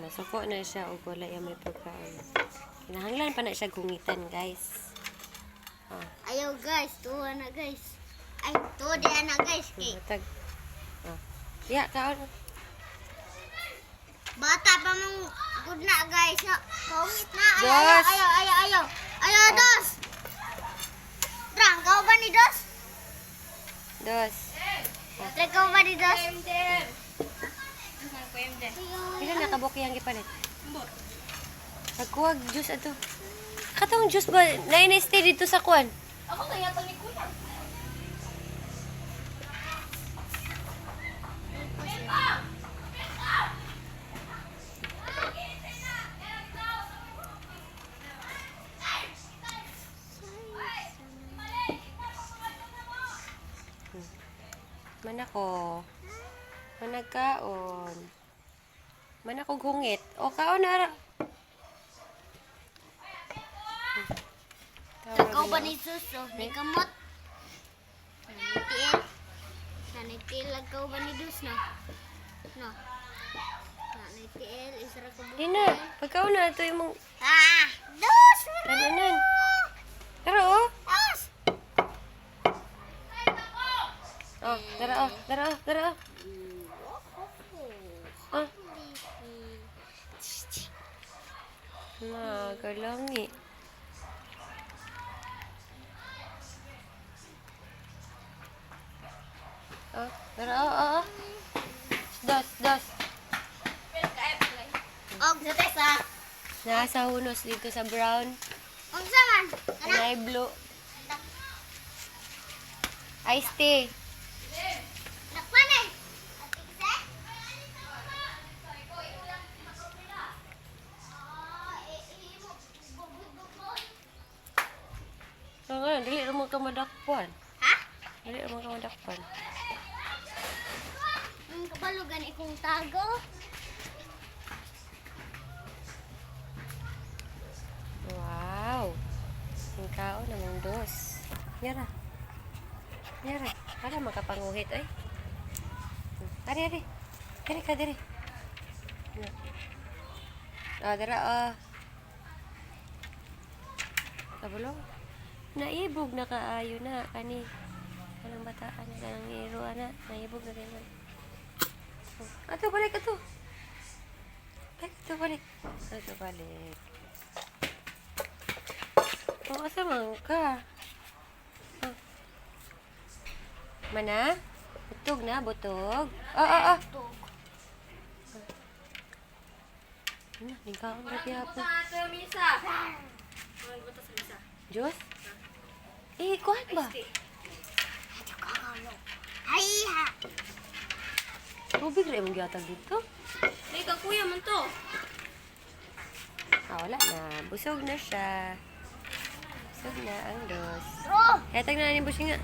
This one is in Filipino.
Nasuko na siya o wala yung may pagkaon. Kinahanglan pa na siya gungitan, guys. Ayaw guys, tuwa na guys. Ay, tuwa di na guys. Matag. Ya, kaon. Bata pa mong good na guys. Kawit na. Dos. Ayaw, dos. Drang, kau ba ni dos? Dos. Kau ba ni dos? Pila nakabuki ang gipalit. Nagkuwag juice ato. Katong juice ba na-stay dito sa kuan? Ako kaya pag ni kuya. Manako. Managkaon. Manako gungit. O kaon na. Kau ba ni suso? Ni kamot? Nanitiil. Nanitiil lang kau ba ni dus no? No. Nanitiil. Isara ko Di na. Pagkaon na ito yung Dus! tananan. Pero oh. Dus! Oh, tara oh. Tara oh. Tara oh. Oh. Nagalangi. Oh, tara oh. Das. Og sa tesa. Nasa hunos dito sa brown. Og saman. Anay blue. Iced tea. Nakpanay. Nga, dili naman ka madakpan. Ha? Dili naman ka madakpan. Kabalugan ikong tago. Wow. Singkao namang dos. Yara. Para makapanguhit ay. Ari. Diri ka, diri. Dara. Kabalo. Naibog na kaayo na kani. Kanang bataan na kanang iro ana. Naibog na rin. Ato balik. Balik. Oh, asa man ka? Mana? Butog na, butog. Ningkaon na piyapon. Diyos? Kuhan ba? Ay ha. Tubig rin mong gatag dito. Ikaw kuya man to. Wala na. Busog na siya. Busog na ang dos. Oh. Kaya tag na ni Bushi nga.